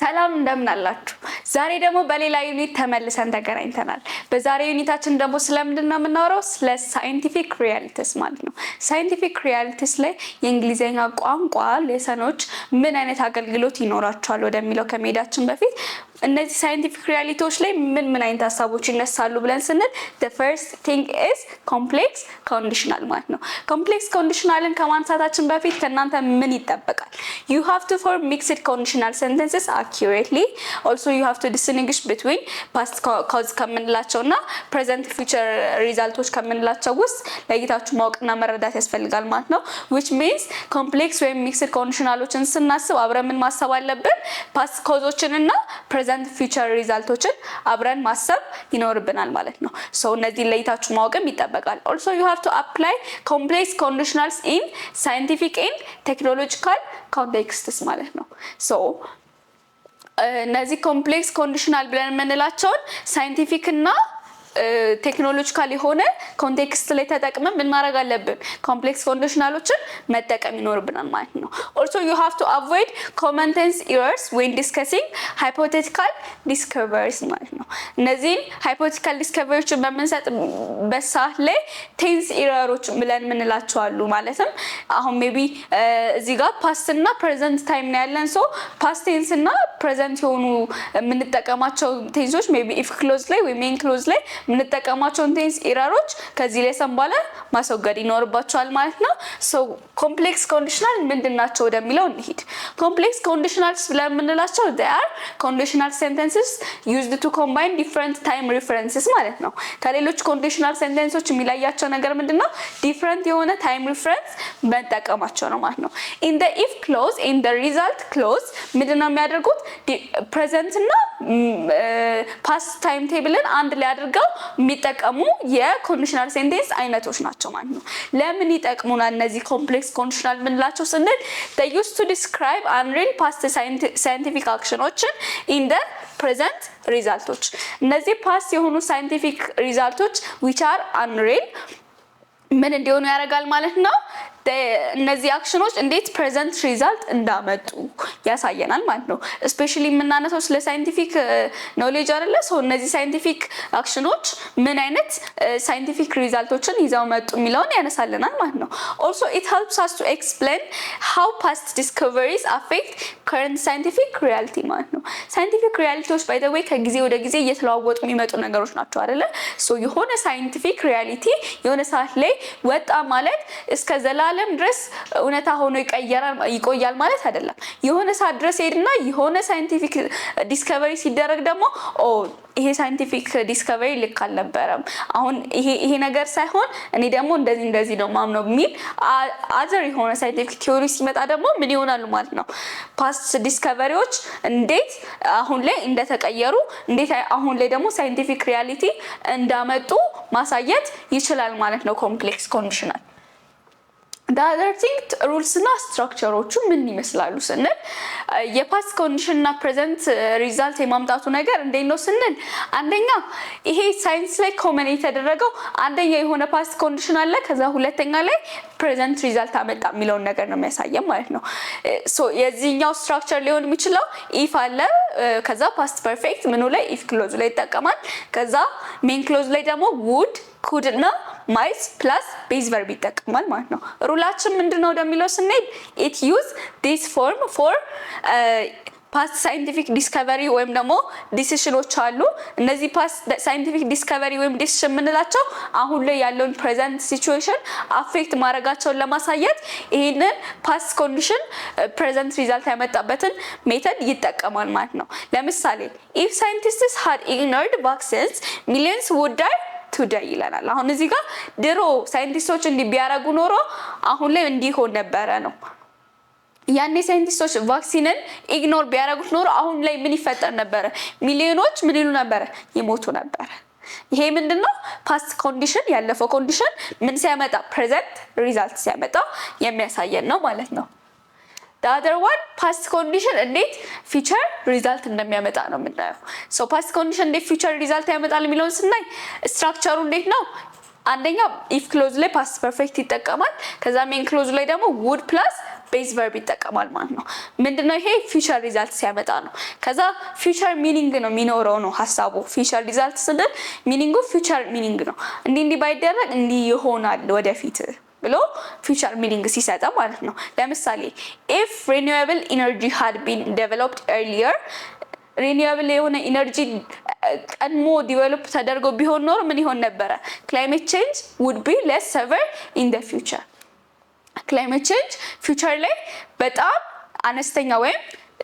ሰላም እንደምን አላችሁ? ዛሬ ደግሞ በሌላ ዩኒት ተመልሰን ተገናኝተናል። በዛሬው ዩኒታችን ደግሞ ስለምንድነው የምናወራው? ስለ ሳይንቲፊክ ሪያሊቲስ ማለት ነው። ሳይንቲፊክ ሪያሊቲስ ላይ የእንግሊዘኛ ቋንቋ ሌሰኖች ምን አይነት አገልግሎት ይኖራቸዋል ወደሚለው ከመሄዳችን በፊት እነዚህ ሳይንቲፊክ ሪያሊቲዎች ላይ ምን አይነት ሀሳቦች ይነሳሉ ብለን ስንል the first thing is complex conditional ማለት ነው። complex conditionalን ከማንሳታችን በፊት ከናንተ ምን ይጠበቃል? You have to form mixed conditional sentences accurately. Also you have to distinguish between past cause ከምንላቸውና present future results ከምንላቸው ውስጥ ለይታችሁ ማወቅና መረዳት ያስፈልጋል ማለት ነው። which means complex ወይም mixed conditionalዎችን ስናስብ አብረን ምን ማሰብ አለብን? past causeዎችንና present future resultዎችን አብረን ማሰብ ይኖርብናል ማለት ነው። so እነዚህ ለይታችሁ ማወቅም ይጠበቃል። also you have to apply complex conditionals in scientific and technological contexts ማለት ነው። so እነዚህ ኮምፕሌክስ ኮንዲሽናል ብለን የምንላቸውን ሳይንቲፊክ እና ቴክኖሎጂካል የሆነ ኮንቴክስት ላይ ተጠቅመን ምን ማድረግ አለብን? ኮምፕሌክስ ኮንዲሽናሎችን መጠቀም ይኖርብናል ማለት ነው። also you have to avoid common tense errors when discussing hypothetical discoveries ማለት ነው። እነዚህን hypothetical discoveries በምንሰጥበት ሰዓት ላይ tense errors ብለን የምንላቸው አሉ። ማለትም አሁን ሜቢ እዚህ ጋር past እና present time ነው ያለን so past tense እና present የሆኑ የምንጠቀማቸው ቴንሶች ሜቢ if clause ላይ ወይ main clause ላይ ምንጠቀማቸውን ቴንስ ኤረሮች ከዚህ ላይ ሰንባለ ማስወገድ ይኖርባቸዋል ማለት ነው። so complex conditional ምንድናቸው ወደሚለው እንሂድ። complex conditionals ስለምንላቸው they are conditional sentences used to combine different time references ማለት ነው። ከሌሎች conditional sentences የሚለያቸው ነገር ምንድነው? different የሆነ time reference መጠቀማቸው ነው ማለት ነው። in the if clause in the result clause ምንድነው የሚያደርጉት? present እና past time tableን አንድ ላይ አድርገው የሚጠቀሙ የኮንዲሽናል ሴንቴንስ አይነቶች ናቸው ማለት ነው። ለምን ይጠቅሙናል እነዚህ ኮምፕሌክስ ኮንዲሽናል ምንላቸው ስንል they used to describe unreal past scientific actionዎችን in the present results እነዚህ past የሆኑ scientific results which are unreal ምን እንዲሆኑ ያደርጋል ማለት ነው። እነዚህ አክሽኖች እንዴት ፕሬዘንት ሪዛልት እንዳመጡ ያሳየናል ማለት ነው። ስፔሻሊ የምናነሳው ስለ ሳይንቲፊክ ኖሌጅ አይደለ? ሶ እነዚህ ሳይንቲፊክ አክሽኖች ምን አይነት ሳይንቲፊክ ሪዛልቶችን ይዘው መጡ የሚለውን ያነሳልናል ማለት ነው። also it helps us to explain how past discoveries affect current scientific reality ማለት ነው። ሳይንቲፊክ ሪያሊቲዎች by the way ከጊዜ ወደ ጊዜ እየተለዋወጡ የሚመጡ ነገሮች ናቸው አይደለ? ሶ የሆነ ሳይንቲፊክ ሪያሊቲ የሆነ ሰዓት ላይ ወጣ ማለት እስከ ዘላለም ድረስ እውነታ ሆኖ ይቆያል ማለት አይደለም። የሆነ ሰዓት ድረስ ሄድና የሆነ ሳይንቲፊክ ዲስከቨሪ ሲደረግ ደግሞ ይሄ ሳይንቲፊክ ዲስከቨሪ ልክ አልነበረም፣ አሁን ይሄ ነገር ሳይሆን እኔ ደግሞ እንደዚህ ነው ማምነው የሚል አዘር የሆነ ሳይንቲፊክ ቲዮሪ ሲመጣ ደግሞ ምን ይሆናሉ ማለት ነው። ፓስት ዲስከቨሪዎች እንዴት አሁን ላይ እንደተቀየሩ እንዴት አሁን ላይ ደግሞ ሳይንቲፊክ ሪያሊቲ እንዳመጡ ማሳየት ይችላል ማለት ነው ኮምፕሌክስ ኮንዲሽናል። the other thing rules እና ስትራክቸሮቹ ምን ይመስላሉ ስንል የፓስት ኮንዲሽን እና ፕሬዘንት ሪዛልት የማምጣቱ ነገር እንዴት ነው ስንል አንደኛ ይሄ ሳይንስ ላይ ኮመን የተደረገው አንደኛ የሆነ ፓስት ኮንዲሽን አለ ከዛ ሁለተኛ ላይ ፕሬዘንት ሪዛልት አመጣ የሚለውን ነገር ነው የሚያሳየው ማለት ነው። ሶ የዚህኛው ስትራክቸር ሊሆን የሚችለው ኢፍ አለ ከዛ ፓስት ፐርፌክት ምኑ ላይ ኢፍ ክሎዝ ላይ ይጠቀማል ከዛ ሜን ክሎዝ ላይ ደግሞ would could እና might plus base verb ይጠቀማል ማለት ነው። ሩላችን ምንድነው ወደሚለው ስንሄድ it use this form for past scientific discovery ወይም ደግሞ ዲሲሽኖች አሉ። እነዚህ past scientific discovery ወይም ዲሲሽን ምንላቸው አሁን ላይ ያለውን present situation affect ማድረጋቸውን ለማሳየት ይሄንን past condition present result ያመጣበትን ሜተድ ይጠቀማል ማለት ነው። ለምሳሌ if scientists had ignored vaccines millions would die today ይለናል። አሁን እዚህ ጋር ድሮ ሳይንቲስቶች እንዲያረጉ ኖሮ አሁን ላይ እንዲሆን ነበረ ነው። ያኔ ሳይንቲስቶች ቫክሲንን ኢግኖር ቢያረጉት ኖሮ አሁን ላይ ምን ይፈጠር ነበረ? ሚሊዮኖች ምን ይሉ ነበረ? ይሞቱ ነበረ። ይሄ ምንድነው? ፓስት ኮንዲሽን ያለፈው ኮንዲሽን ምን ሲያመጣ ፕሬዘንት ሪዛልት ሲያመጣ የሚያሳየን ነው ማለት ነው። the other one past condition እንዴት future result እንደሚያመጣ ነው የምናየው። so past condition እንዴት future result ያመጣል የሚለውን ስናይ ስትራክቸሩ እንዴት ነው? አንደኛ if clause ላይ past perfect ይጠቀማል ከዛ main clause ላይ ደግሞ would plus ቤዝ ቨርብ ይጠቀማል ማለት ነው። ምንድነው ይሄ? ፊውቸር ሪዛልት ሲያመጣ ነው። ከዛ ፊውቸር ሚኒንግ ነው የሚኖረው ነው ሐሳቡ። ፊውቸር ሪዛልት ስንል ሚኒንጉ ፊውቸር ሚኒንግ ነው። እንዲህ ባይደረግ እንዲህ ይሆናል ወደፊት ብሎ ፊውቸር ሚኒንግ ሲሰጣ ማለት ነው። ለምሳሌ if renewable energy had been developed earlier ሪኒዌብል የሆነ ኢነርጂ ቀድሞ ዲቨሎፕ ተደርጎ ቢሆን ኖሮ ምን ይሆን ነበረ? ክላይሜት ቼንጅ would be less severe in the future ክላይሜት ቼንጅ ፊውቸር ላይ በጣም አነስተኛ ወይም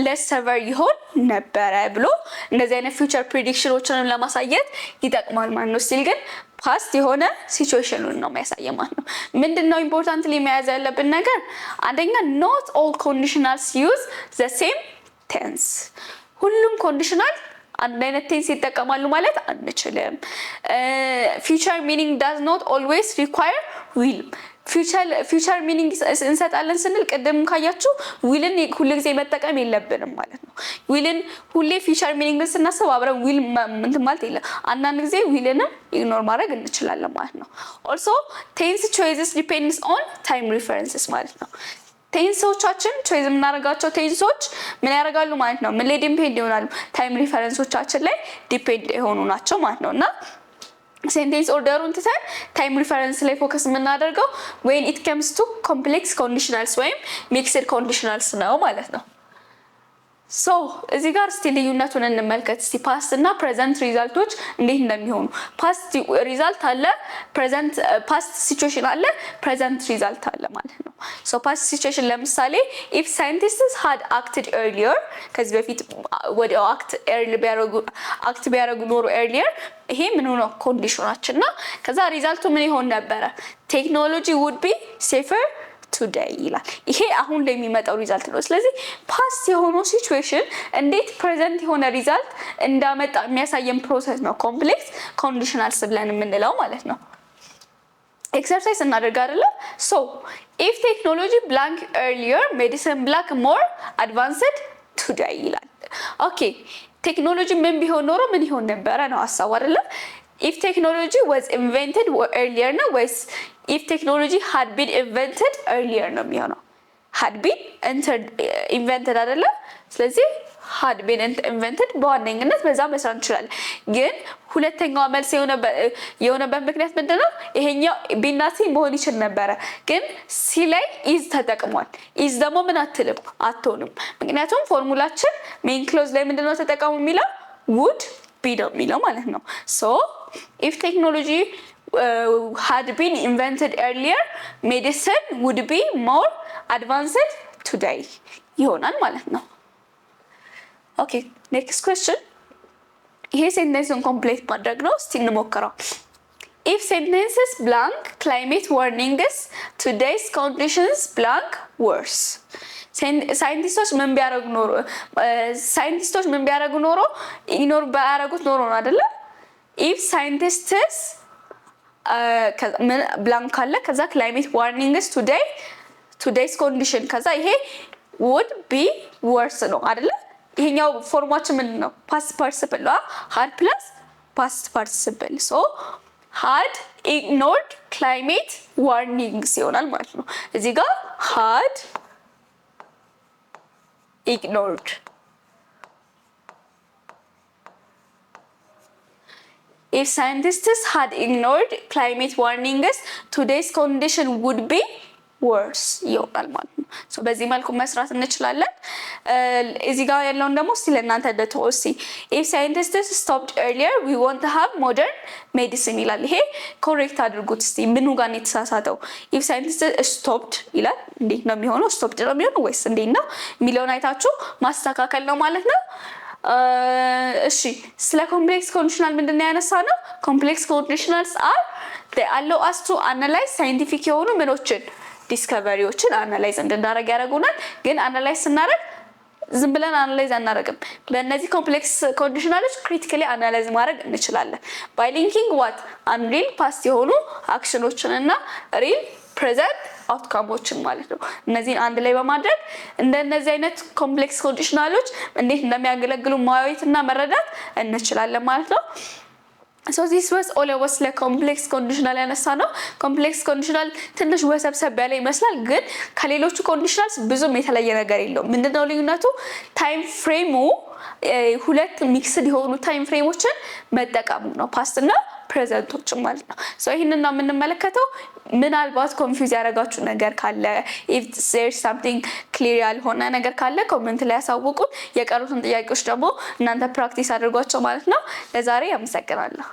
less severe ይሆን ነበረ ብሎ እንደዚህ አይነት ፊውቸር ፕሬዲክሽኖችንም ለማሳየት ይጠቅማል ማለት ነው። ስቲል ግን ፓስት የሆነ ሲቹዌሽኑን ነው የሚያሳየው ማለት ነው። ምንድነው ኢምፖርታንትሊ መያዝ ያለብን ነገር? አንደኛ not all conditionals use the same tense ሁሉም ኮንዲሽናል አንድ አይነት ቴንስ ይጠቀማሉ ማለት አንችልም። ፊውቸር ሚኒንግ does not always require will ፊውቸር ሚኒንግ እንሰጣለን ስንል ቅድም ካያችሁ ዊልን ሁሉ ጊዜ መጠቀም የለብንም ማለት ነው። ዊልን ሁሌ ፊውቸር ሚኒንግ ስናስብ አብረን ዊል እንትን ማለት የለም። አንዳንድ ጊዜ ዊልንም ኢግኖር ማድረግ እንችላለን ማለት ነው። also tense choices depends on time references ማለት ነው። ቴንሶቻችን ቾይዝ የምናደርጋቸው ቴንሶች ምን ያደርጋሉ ማለት ነው? ምን ላይ ዲፔንድ ይሆናሉ? ታይም ሪፈረንሶቻችን ላይ ዲፔንድ የሆኑ ናቸው ማለት ነው። እና ሴንቴንስ ኦርደሩን ትተን ታይም ሪፈረንስ ላይ ፎከስ የምናደርገው when it comes to complex conditionals ወይም mixed conditionals ነው ማለት ነው። ሶ እዚህ ጋር እስቲ ልዩነቱን እንመልከት። እስቲ ፓስት እና ፕሬዘንት ሪዛልቶች እንዴት እንደሚሆኑ። ፓስት ሪዛልት አለ፣ ፕሬዘንት ፓስት ሲቹዌሽን አለ፣ ፕሬዘንት ሪዛልት አለ ማለት ነው። ሶ ፓስት ሲቹዌሽን ለምሳሌ if scientists had acted earlier ከዚህ በፊት ወዲያው አክት ቢያደርጉ ኖሮ earlier ይሄ ምን ነው ኮንዲሽናችንና ከዛ ሪዛልቱ ምን ይሆን ነበረ? ቴክኖሎጂ would be safer today ይላል። ይሄ አሁን ላይ የሚመጣው ሪዛልት ነው። ስለዚህ ፓስት የሆነው ሲቹዌሽን እንዴት ፕሬዘንት የሆነ ሪዛልት እንዳመጣ የሚያሳየን ፕሮሰስ ነው ኮምፕሌክስ ኮንዲሽናልስ ብለን የምንለው ማለት ነው። ኤክሰርሳይዝ እናደርግ አይደለ? ሶ if technology blank earlier medicine blank more advanced today ይላል። ኦኬ ቴክኖሎጂ ምን ቢሆን ኖሮ ምን ይሆን ነበረ ነው ሐሳቡ አይደለ? if technology was invented earlier ነው ወይስ if technology had been invented earlier ነው የሚሆነው? had been invented አይደለ? ስለዚህ had been invented በዋነኝነት በዛ መስራት እንችላለን። ግን ሁለተኛው መልስ የሆነበት ምክንያት ምንድነው? ይሄኛው ቢና ሲ መሆን ይችል ነበረ፣ ግን ሲ ላይ ኢዝ ተጠቅሟል። ኢዝ ደግሞ ምን አትሆንም። ምክንያቱም ፎርሙላችን ሜን ክሎዝ ላይ ምንድነው ተጠቀሙ የሚለው would be ነው የሚለው ማለት ነው። so if technology had been invented earlier medicine would be more advanced today ይሆናል ማለት ነው። ኦኬ next question ይሄ ሴንቴንሱን ኮምፕሊት ማድረግ ነው። እስቲ እንሞክረው። if sentences blank climate warnings today's conditions blank worse ሳይንቲስቶች ምን ቢያደርጉ ኖሮ ኢግኖር ባያደርጉት ኖሮ ነው አይደለ? if scientists ብላንክ አለ ከዛ climate warnings today's condition ከዛ ይሄ would be worse ነው አይደለ? ይሄኛው ፎርማችን ምንድን ነው? past participle ነው። had plus past participle so had ignored climate warnings ይሆናል ማለት ነው። እዚህ ጋር had ignored if scientists had ignored climate warnings today's condition would be worse ይሆናል ማለት ነው። ሶ በዚህ መልኩ መስራት እንችላለን። እዚህ ጋር ያለውን ደግሞ እስቲ ለእናንተ ደተወሲ if scientists stopped earlier we won't have modern medicine ይላል። ይሄ ኮሬክት አድርጉት እስቲ ምኑ ጋር ነው የተሳሳተው? if scientists stopped ይላል እንዴት ነው የሚሆነው? stopped ነው የሚሆነው ወይስ እንዴት ነው የሚለውን አይታችሁ ማስተካከል ነው ማለት ነው። እሺ ስለ ኮምፕሌክስ ኮንዲሽናል ምንድነው ያነሳነው? ኮምፕሌክስ ኮንዲሽናልስ are they allow us to analyze scientific የሆኑ ምኖችን ዲስከቨሪዎችን አናላይዝ እንድናደርግ ያደርጉናል። ግን አናላይዝ ስናደርግ ዝም ብለን አናላይዝ አናደርግም። በእነዚህ ኮምፕሌክስ ኮንዲሽናሎች ክሪቲካሊ አናላይዝ ማድረግ እንችላለን by linking what unreal past የሆኑ አክሽኖችን እና real present አውትካሞችን ማለት ነው። እነዚህን አንድ ላይ በማድረግ እንደነዚህ አይነት ኮምፕሌክስ ኮንዲሽናሎች እንዴት እንደሚያገለግሉ ማየትና መረዳት እንችላለን ማለት ነው። So this was all about ስለ ኮምፕሌክስ ኮንዲሽናል ያነሳ ነው። ኮምፕሌክስ ኮንዲሽናል ትንሽ ወሰብሰብ ያለ ይመስላል፣ ግን ከሌሎቹ ኮንዲሽናልስ ብዙም የተለየ ነገር የለውም። ምንድነው ልዩነቱ? ታይም ፍሬሙ ሁለት ሚክስድ የሆኑ ታይም ፍሬሞችን መጠቀሙ ነው፣ ፓስት እና ፕሬዘንቶች ማለት ነው። ሶ ይሄንን ነው የምንመለከተው። ምናልባት ኮንፊውዝ ያደረጋችሁ ነገር ካለ if there's something clear ያልሆነ ነገር ካለ ኮሜንት ላይ ያሳውቁን። የቀሩትን ጥያቄዎች ደግሞ እናንተ ፕራክቲስ አድርጓቸው ማለት ነው። ለዛሬ አመሰግናለሁ።